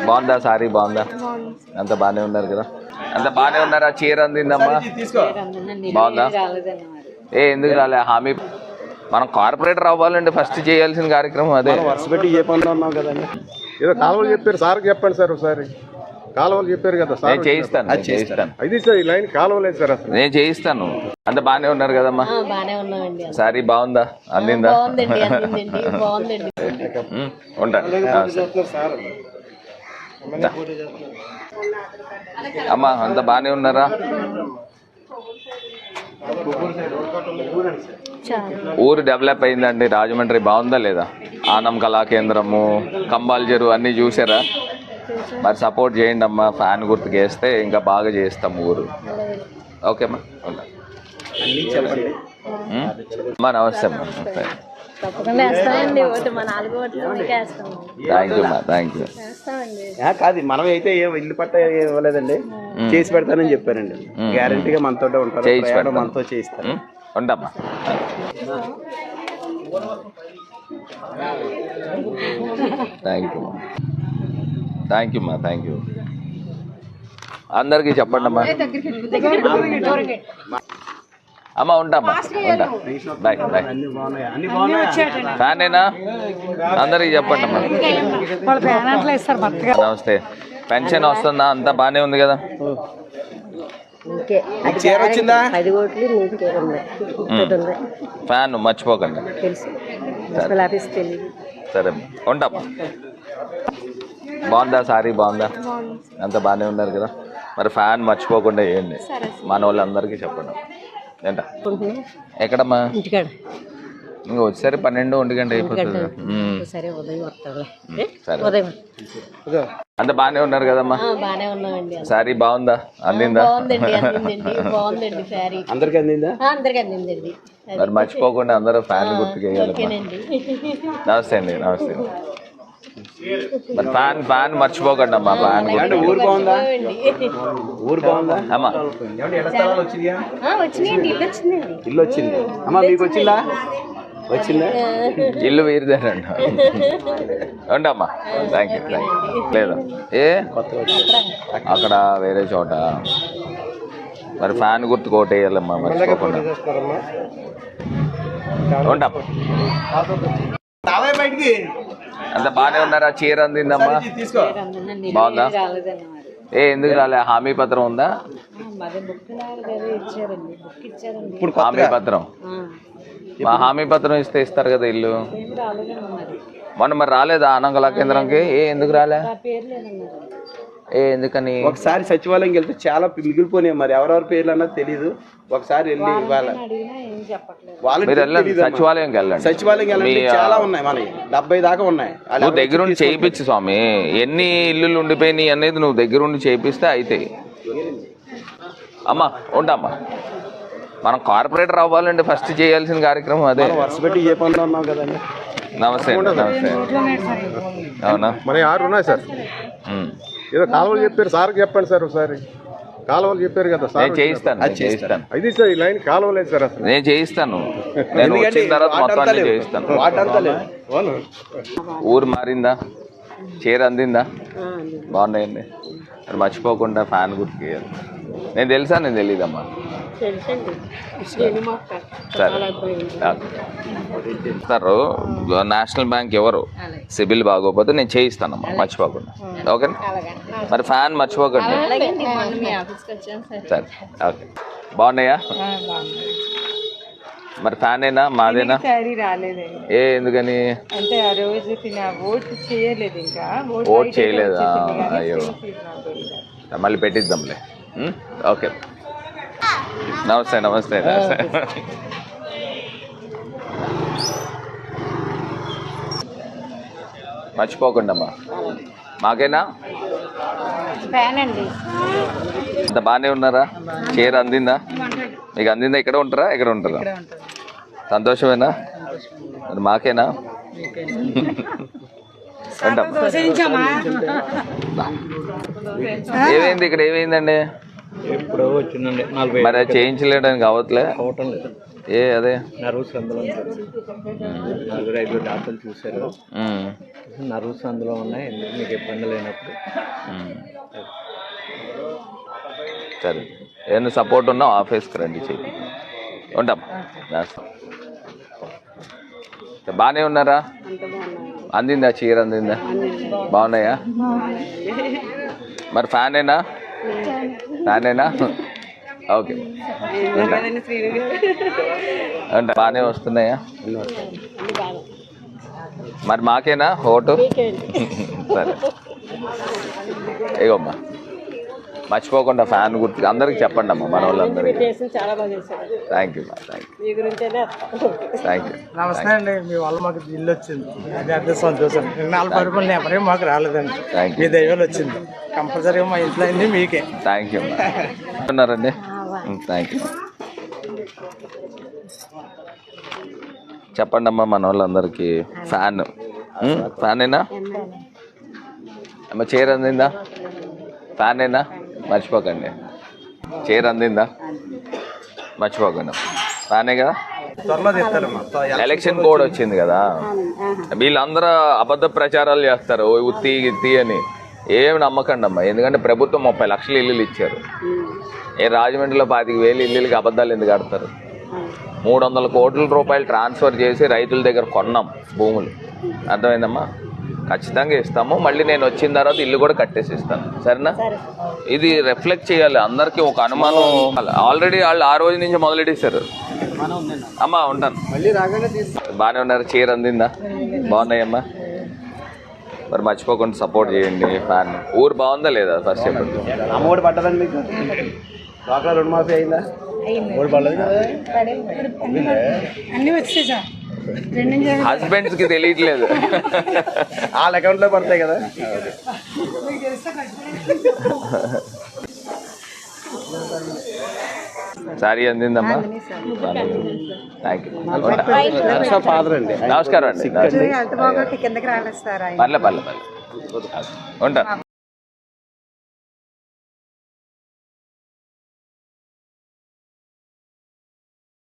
బాగుందా సారీ బాగుందా? అంత బాగానే ఉన్నారు కదా? అంత బాగానే ఉన్నారా? చీర అందిందమ్మా బాగుందా? ఎందుకు రాలే? హామీ మనం కార్పొరేటర్ అవ్వాలండి ఫస్ట్ చేయాల్సిన కార్యక్రమం అదే. వర్ష పెట్టి ఏ పనులు ఉన్నాం కదండి. ఏదో కాలువలు చెప్పారు సార్, చెప్పండి సార్ ఒకసారి. కాలువలు చెప్పారు కదా సార్, నేను చేయిస్తాను అది సార్ ఈ లైన్ కాలువలేదు సార్ అసలు. నేను చేయిస్తాను. అంత బాగానే ఉన్నారు కదమ్మా? సారీ బాగుందా? అందిందా? ఉంటాను అమ్మా. అంత బాగానే ఉన్నారా? ఊరు డెవలప్ అయిందండి. రాజమండ్రి బాగుందా లేదా? ఆనం కళా కేంద్రము, కంబాల్ చెరువు అన్నీ చూసారా? మరి సపోర్ట్ చేయండి అమ్మా. ఫ్యాన్ గుర్తుకు వేస్తే ఇంకా బాగా చేస్తాం ఊరు. ఓకే అమ్మా, ఉంటా అమ్మా. నమస్తే అమ్మా. థ్యాంక్ యూ అమ్మా, థ్యాంక్ యూ. కాదు మనం అయితే ఇల్లు పట్ట ఇవ్వలేదండి, చేసి పెడతానని చెప్పారండి. గ్యారంటీగా మనతో ఉంటారు, చేసి పెడతాను, మనతో చేయిస్తారు. ఉండమ్మా. థ్యాంక్ యూ థ్యాంక్ యూ అమ్మా, థ్యాంక్ యూ. అందరికీ చెప్పండి అమ్మా. అమ్మా ఉంటామ్మా, ఉంటా. Bye bye. ఫ్యానేనా? అందరికి చెప్పండి అమ్మా. నమస్తే. పెన్షన్ వస్తుందా? అంతా బాగానే ఉంది కదా? చీర వచ్చిందా? ఫ్యాన్ మర్చిపోకండి. సరే ఉంటామ్మా. బాగుందా సారీ బాగుందా? అంత బాగానే ఉన్నారు కదా? మరి ఫ్యాన్ మర్చిపోకుండా వేయండి. మన వాళ్ళందరికీ చెప్పండి. ఏంటా ఎక్కడమ్మా? ఇంకా వచ్చేసరి 12, 1 గంట అయిపోతుంది. సరే. అంత బాగానే ఉన్నారు కదమ్మా? సారీ బాగుందా? అందిందా? అందరికి అందిందా? మరి మర్చిపోకుండా అందరూ ఫ్యాన్ గుర్తుకు వేయాలమ్మా. నమస్తే అండి. నమస్తే. మరి ఫ్యాన్ మర్చిపోకండి అమ్మా. ఫ్యాన్ ఊరు బాగుందా? ఊరు బాగుందా అమ్మా? ఇల్లు వచ్చింది అమ్మా. మీకు వచ్చిందా? ఇల్లు వీరిదేనండి. ఉండమ్మా. Thank you. లేదా అక్కడ వేరే చోట మరి ఫ్యాన్ గుర్తు కోటేయాలమ్మా మర్చిపోకుండా. ఉండమ్మా. అంత బాగానే ఉన్నారా? చీర అందిందమ్మా బాగుందా? ఎందుకు రాలే? హామీ పత్రం ఉందా? హామీ పత్రం మా హామీ పత్రం ఇస్తే ఇస్తారు కదా ఇల్లు. మొన్న మరి రాలేదా ఆనం కళా కేంద్రంకి? ఎందుకు రాలే? ఎందుకని? ఒకసారి సచివాలయం వెళ్తే చాలా మిగిలిపోయినాయి. మరి ఎవరెవరి పేర్లు అన్నది తెలీదు. ఒకసారి వెళ్ళి ఇవ్వాలి. మీరు వెళ్ళండి, సచివాలయంకి వెళ్ళండి. సచివాలయం వెళ్ళండి, చాలా ఉన్నాయి. మన 70 దాకా ఉన్నాయి. నువ్వు దగ్గరుండి చేయించు స్వామి. ఎన్ని ఇల్లులు ఉండిపోయినాయి అనేది నువ్వు దగ్గరుండి చేయిస్తే అయితే. అమ్మా ఉంటామ్మా. మనం కార్పొరేటర్ అవ్వాలండి ఫస్ట్ చేయాల్సిన కార్యక్రమం అదే. వర్ష పెట్టి ఏ పనులు ఉన్నాం కదండి. నమస్తే అండి. నమస్తే. అవునా? మన 6 ఉన్నాయి సార్. ఏదో కాలువలు చెప్పారు సార్, చెప్పండి సార్ ఒకసారి. కాలువలు చెప్పారు కదా సార్. నేను చేయిస్తాను. అది సార్ ఈ లైన్ కాలువలేదు సార్ అసలు. నేను చేయిస్తాను. నేను వచ్చిన తర్వాత మొత్తం చేయిస్తాను. ఊరు మారిందా? చీర అందిందా? బాగున్నాయండి. మరి మర్చిపోకుండా ఫ్యాన్ గుర్తుకు వేయాలి. నేను తెలుసా? నేను తెలీదమ్మా. సరే నేషనల్ బ్యాంక్ ఎవరు సిబిల్ బాగోకపోతే నేను చేయిస్తానమ్మా మర్చిపోకుండా. ఓకే మరి ఫ్యాన్ మర్చిపోకండి. సరే ఓకే. బాగున్నాయా? మరి ఫ్యాన్ అయినా మాదేనా? ఎందుకని? ఓట్ చేయలేదా? అయ్యో మళ్ళీ పెట్టిద్దాంలే. ఓకే. నమస్తే. నమస్తే. మర్చిపోకుండా అమ్మా. మాకేనా? అంత బాగానే ఉన్నారా? చీర అందిందా? మీకు అందిందా? ఇక్కడ ఉంటారా? ఇక్కడ ఉంటారా? సంతోషమేనా? మరి మాకేనా? ఏమైంది ఇక్కడ? ఏమైందండి? మరి చేయించలేడానికి అవట్లే? అదే నర్వ్స్ అందులో నలుగురు 5 డాక్టర్లు చూశారు. నర్వ్స్ అందులో ఉన్నాయి, మీకు ఇబ్బంది లేనప్పుడు. సరే, ఏదైనా సపోర్ట్ ఉన్నా ఆఫీస్కి రండి, చెయ్యి. ఉంటాం. బాగానే ఉన్నారా? అందిందా చీర? అందిందా? బాగున్నాయా? మరి ఫ్యానేనా? ఓకే. అంటే బాగానే వస్తున్నాయా? మరి మాకేనా ఓటు? సరే, ఇగోమ్మా, మర్చిపోకుండా ఫ్యాన్ గుర్తు అందరికి చెప్పండి అమ్మా, మన వాళ్ళందరికీ. Thank you. నమస్తే అండి, మీ వల్ల మాకు ఇల్లు వచ్చింది, అది అదే సంతోషం. 40 రూపాయలు ఎవరేం మాకు రాలేదండి, మీ దైవాలు వచ్చింది. కంపల్సరీగా మా ఇంట్లో అయింది మీకే. థ్యాంక్ యూ ఉన్నారండి. Thank you. చెప్పండి అమ్మా, మన వాళ్ళందరికీ ఫ్యానేనా అమ్మ? చీర అందిందా? ఫ్యానేనా? మర్చిపోకండి. చీర అందిందా? మర్చిపోకండి. ఫ్యానే కదా. ఎలక్షన్ కోడ్ వచ్చింది కదా, వీళ్ళందరూ అబద్ధ ప్రచారాలు చేస్తారు, ఉత్తి గిత్తి అని. ఏమి నమ్మకండి అమ్మా, ఎందుకంటే ప్రభుత్వం 30 లక్షల ఇల్లులు ఇచ్చారు. రాజమండ్రిలో 25,000 ఇల్లులకి అబద్ధాలు ఎందుకు ఆడతారు? 300 కోట్ల రూపాయలు ట్రాన్స్ఫర్ చేసి రైతుల దగ్గర కొన్నాం భూములు. అర్థమైందమ్మా? ఖచ్చితంగా ఇస్తాము. మళ్ళీ నేను వచ్చిన తర్వాత ఇల్లు కూడా కట్టేసి ఇస్తాను, సరేనా? ఇది రిఫ్లెక్ట్ చేయాలి అందరికీ. ఒక అనుమానం ఆల్రెడీ వాళ్ళు ఆ రోజు నుంచి మొదలెట్టేశారు. అమ్మా ఉంటాను. బాగానే ఉన్నారు. చీర అందిందా? బాగున్నాయమ్మా. మరి మర్చిపోకుండా సపోర్ట్ చేయండి. ఫ్యాన్ ఊరు బాగుందా లేదా? ఫస్ట్ చెప్పండి. అమ్మఒడి పడ్డదండి మీకు? డ్వాక్రా రుణమాఫీ అయిందా? అన్ని వచ్చేసా, హస్బెండ్స్ కి తెలియట్లేదు, వాళ్ళ అకౌంట్ లో పడతాయి కదా. సారీ అందిందమ్మా. Thank you. ఫాదర్ అండి. నమస్కారం అండి. కిందకి రాలేదు సార్. పర్లే ఉంటాను.